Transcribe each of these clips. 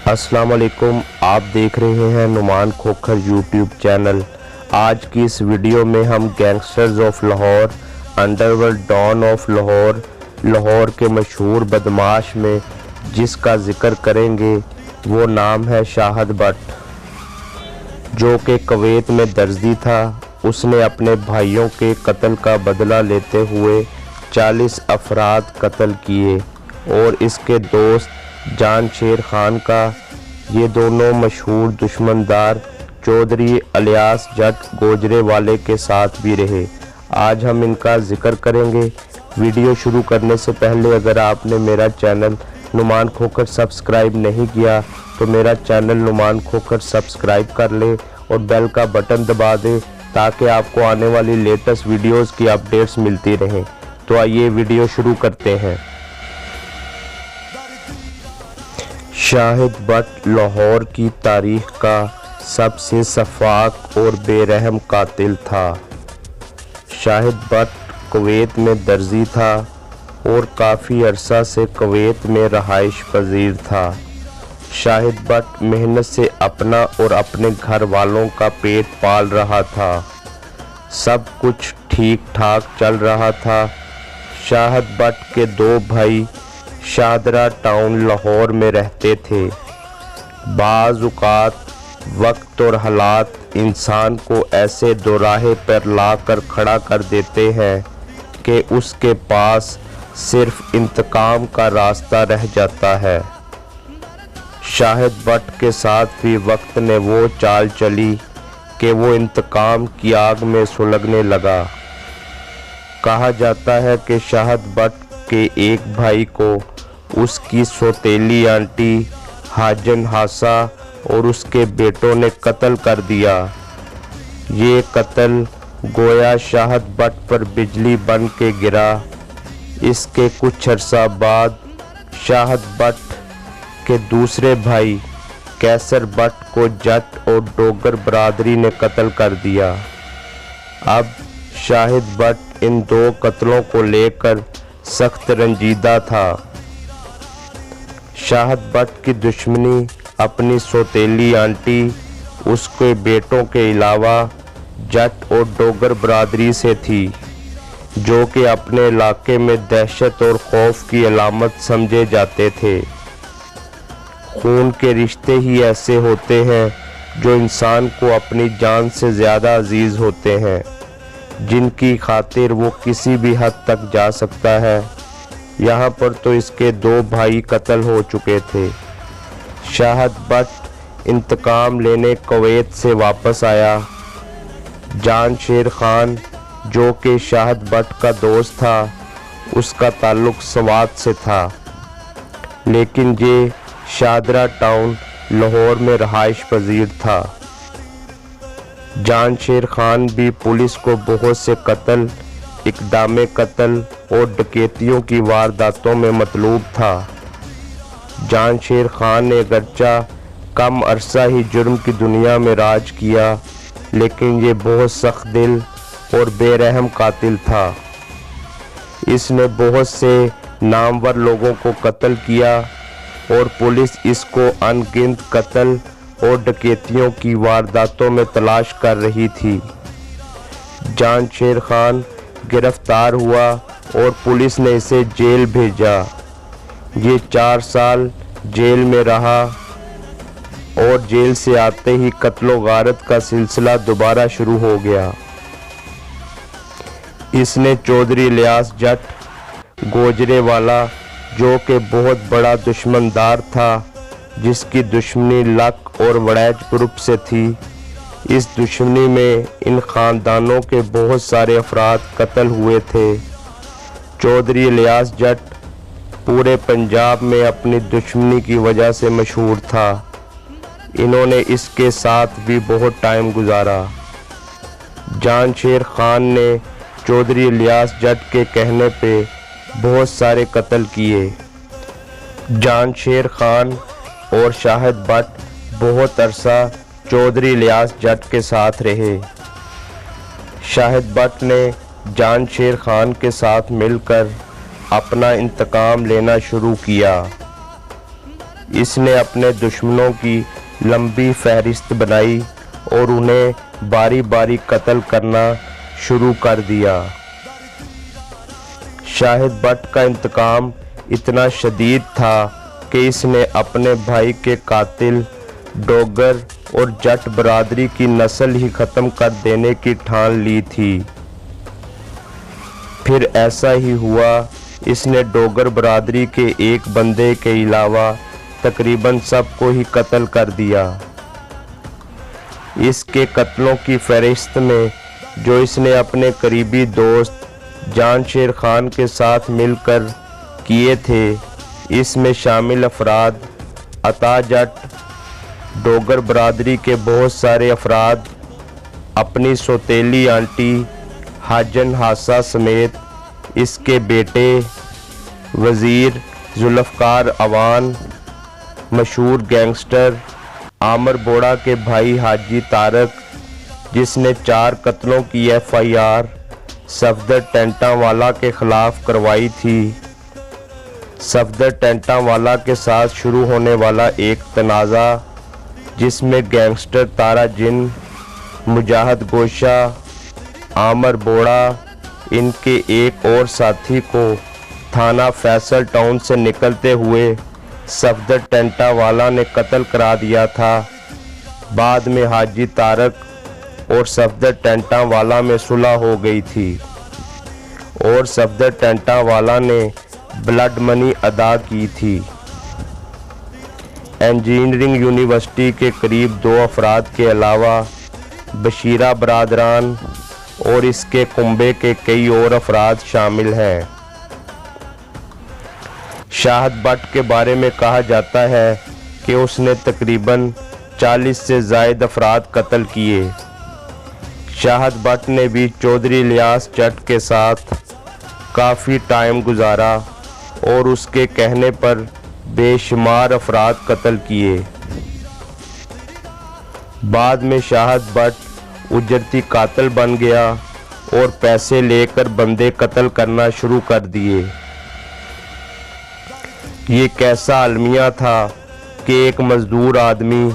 अस्सलाम वालेकुम, आप देख रहे हैं नुमान खोखर यूट्यूब चैनल। आज की इस वीडियो में हम gangsters of Lahore, underworld don of Lahore, Lahore के मशहूर बदमाश में जिसका जिक्र करेंगे वो नाम है शाहिद भट्ट, जो कि कुवैत में दर्जी था। उसने अपने भाइयों के कत्ल का बदला लेते हुए 40 अफराद कत्ल किए और इसके दोस्त जान शेर खान का ये दोनों मशहूर दुश्मनदार चौधरी अलियास जट गोजरे वाले के साथ भी रहे। आज हम इनका जिक्र करेंगे। वीडियो शुरू करने से पहले अगर आपने मेरा चैनल नुमान खोखर सब्सक्राइब नहीं किया तो मेरा चैनल नुमान खोखर सब्सक्राइब कर ले और बेल का बटन दबा दें ताकि आपको आने वाली लेटेस्ट वीडियोस की अपडेट्स मिलती रहें। तो आइए वीडियो शुरू करते हैं। शाहिद भट्ट लाहौर की तारीख का सबसे शफाक और बेरहम कातिल था। शाहिद भट्ट कुवैत में दर्जी था और काफ़ी अरसा से कुवैत में रहाइश पजीर था। शाहिद भट्ट मेहनत से अपना और अपने घर वालों का पेट पाल रहा था। सब कुछ ठीक ठाक चल रहा था। शाहिद भट्ट के दो भाई शादरा टाउन लाहौर में रहते थे। बाज़ औक़ात वक्त और हालात इंसान को ऐसे दोराहे पर लाकर खड़ा कर देते हैं कि उसके पास सिर्फ इंतकाम का रास्ता रह जाता है। शाहिद भट्ट के साथ भी वक्त ने वो चाल चली कि वो इंतकाम की आग में सुलगने लगा। कहा जाता है कि शाहिद भट्ट के एक भाई को उसकी सौतेली आंटी हाजन हासा और उसके बेटों ने कत्ल कर दिया। ये कत्ल गोया शाहिद भट्ट पर बिजली बन के गिरा। इसके कुछ अर्सा बाद शाहिद भट्ट के दूसरे भाई कैसर भट्ट को जट और डोगर बरादरी ने कत्ल कर दिया। अब शाहिद भट्ट इन दो कत्लों को लेकर सख्त रंजीदा था। शाहिद भट्ट की दुश्मनी अपनी सौतेली आंटी, उसके बेटों के अलावा जट और डोगर बरादरी से थी, जो कि अपने इलाके में दहशत और खौफ की अलामत समझे जाते थे। खून के रिश्ते ही ऐसे होते हैं जो इंसान को अपनी जान से ज़्यादा अजीज़ होते हैं, जिनकी खातिर वो किसी भी हद तक जा सकता है। यहाँ पर तो इसके दो भाई कत्ल हो चुके थे। शाहिद भट्ट इंतकाम लेने कुवैत से वापस आया। जान शेर खान, जो कि शाहिद भट्ट का दोस्त था, उसका ताल्लुक़ स्वात से था, लेकिन ये शादरा टाउन लाहौर में रहाइश पजीर था। जान शेर खान भी पुलिस को बहुत से कत्ल, इक़दाम कत्ल और डकैतियों की वारदातों में मतलूब था। जान शेर खान ने अगरचा कम अरसा ही जुर्म की दुनिया में राज किया, लेकिन ये बहुत सख्त दिल और बेरहम कातिल था। इसने बहुत से नामवर लोगों को कत्ल किया और पुलिस इसको अनगिनत कत्ल और डकैतियों की वारदातों में तलाश कर रही थी। जान शेर खान गिरफ्तार हुआ और पुलिस ने इसे जेल भेजा। ये 4 साल जेल में रहा और जेल से आते ही कत्लो गारत का सिलसिला दोबारा शुरू हो गया। इसने चौधरी अलियास जट गोजरे वाला, जो कि बहुत बड़ा दुश्मनदार था, जिसकी दुश्मनी लक और वड़ैच ग्रुप से थी, इस दुश्मनी में इन ख़ानदानों के बहुत सारे अफराद कत्ल हुए थे। चौधरी अलियास जट पूरे पंजाब में अपनी दुश्मनी की वजह से मशहूर था। इन्होंने इसके साथ भी बहुत टाइम गुजारा। जान शेर खान ने चौधरी अलियास जट के कहने पे बहुत सारे कत्ल किए। जान शेर खान और शाहिद भट्ट बहुत अरसा चौधरी अलियास जट के साथ रहे। शाहिद भट्ट ने जान शेर खान के साथ मिलकर अपना इंतकाम लेना शुरू किया। इसने अपने दुश्मनों की लंबी फहरिस्त बनाई और उन्हें बारी बारी कत्ल करना शुरू कर दिया। शाहिद भट्ट का इंतकाम इतना शदीद था कि इसने अपने भाई के कातिल डोगर और जट बरादरी की नस्ल ही ख़त्म कर देने की ठान ली थी। फिर ऐसा ही हुआ, इसने डोगर बरादरी के एक बंदे के अलावा तकरीबन सबको ही कत्ल कर दिया। इसके कत्लों की फहरिस्त में जो इसने अपने करीबी दोस्त जानशेर खान के साथ मिलकर किए थे, इसमें शामिल अफराद अता जट, डोगर बरादरी के बहुत सारे अफराद, अपनी सौतेली आंटी हाजन हासा समेत इसके बेटे वज़ीर जुल्फ़कार अवान, मशहूर गैंगस्टर आमर बोड़ा के भाई हाजी तारक, जिसने 4 कत्लों की FIR सफदर टेंटावाला के ख़िलाफ़ करवाई थी। सफदर टेंटावाला के साथ शुरू होने वाला एक तनाज़ा जिसमें गैंगस्टर तारा जिन, मुजाहिद गोशा, आमर बोड़ा, इनके एक और साथी को थाना फैसल टाउन से निकलते हुए सफदर टेंटावाला ने कत्ल करा दिया था। बाद में हाजी तारक और सफदर टेंटावाला में सुलह हो गई थी और सफदर टेंटावाला ने ब्लड मनी अदा की थी। इंजीनियरिंग यूनिवर्सिटी के करीब 2 अफराद के अलावा बशीरा बरादरान और इसके कुंबे के कई और अफराद शामिल हैं। शाहिद भट्ट के बारे में कहा जाता है कि उसने तकरीबन 40 से ज़ायद अफराद कत्ल किए। शाहिद भट्ट ने भी चौधरी इलियास जट के साथ काफ़ी टाइम गुजारा और उसके कहने पर बेशुमार अफराद कत्ल किए। बाद में शाहिद भट्ट उजरती कातिल बन गया और पैसे लेकर बंदे कत्ल करना शुरू कर दिए। ये कैसा अलमिया था कि एक मज़दूर आदमी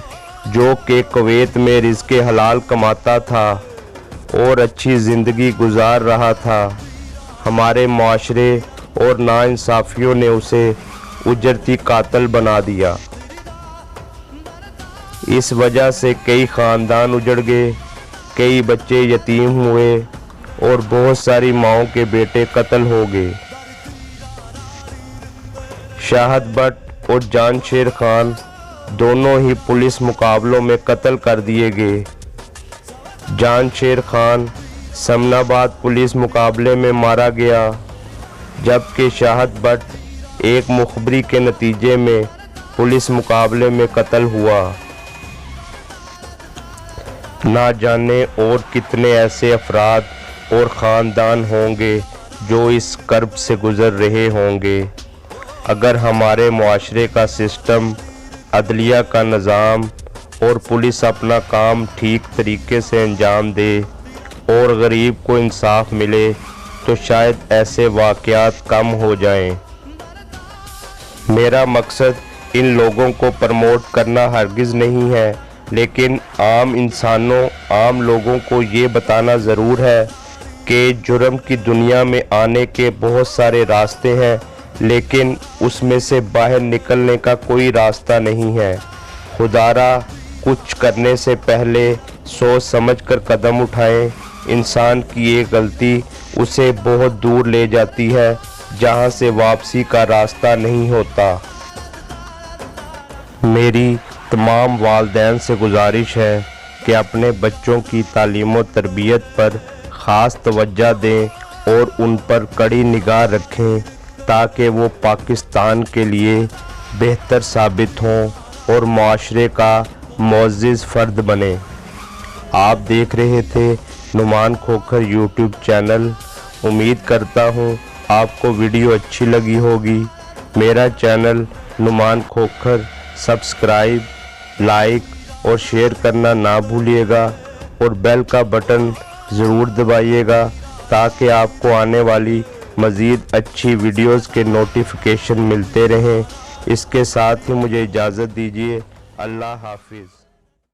जो कि कुवैत में रिज़्क़े हलाल कमाता था और अच्छी ज़िंदगी गुजार रहा था, हमारे माशरे और नाइंसाफ़ियों ने उसे उजरती कातिल बना दिया। इस वजह से कई ख़ानदान उजड़ गए, कई बच्चे यतीम हुए और बहुत सारी माओं के बेटे कत्ल हो गए। शाहिद भट्ट और जानशेर खान दोनों ही पुलिस मुकाबलों में कत्ल कर दिए गए। जानशेर खान समनाबाद पुलिस मुकाबले में मारा गया, जबकि शाहिद भट्ट एक मुखबरी के नतीजे में पुलिस मुकाबले में कत्ल हुआ। ना जाने और कितने ऐसे अफराद और ख़ानदान होंगे जो इस कर्ब से गुज़र रहे होंगे। अगर हमारे मुआशरे का सिस्टम, अदलिया का निज़ाम और पुलिस अपना काम ठीक तरीके से अंजाम दे और गरीब को इंसाफ मिले तो शायद ऐसे वाक़यात कम हो जाएं। मेरा मकसद इन लोगों को प्रमोट करना हरगिज़ नहीं है, लेकिन आम इंसानों, आम लोगों को ये बताना ज़रूर है कि जुर्म की दुनिया में आने के बहुत सारे रास्ते हैं, लेकिन उसमें से बाहर निकलने का कोई रास्ता नहीं है। खुदारा कुछ करने से पहले सोच समझ कर कदम उठाएं। इंसान की एक गलती उसे बहुत दूर ले जाती है जहां से वापसी का रास्ता नहीं होता। मेरी तमाम वालिदैन से गुजारिश है कि अपने बच्चों की तालीम व तरबियत पर ख़ास तवज्जो दें और उन पर कड़ी निगाह रखें ताकि वो पाकिस्तान के लिए बेहतर साबित हों और माशरे का मुअज़्ज़िज़ फ़र्द बने। आप देख रहे थे नुमान खोखर यूट्यूब चैनल। उम्मीद करता हूँ आपको वीडियो अच्छी लगी होगी। मेरा channel Noman Khokhar subscribe, like और शेयर करना ना भूलिएगा और बेल का बटन ज़रूर दबाइएगा ताकि आपको आने वाली मज़ीद अच्छी वीडियोज़ के नोटिफिकेशन मिलते रहें। इसके साथ ही मुझे इजाज़त दीजिए। अल्लाह हाफिज़।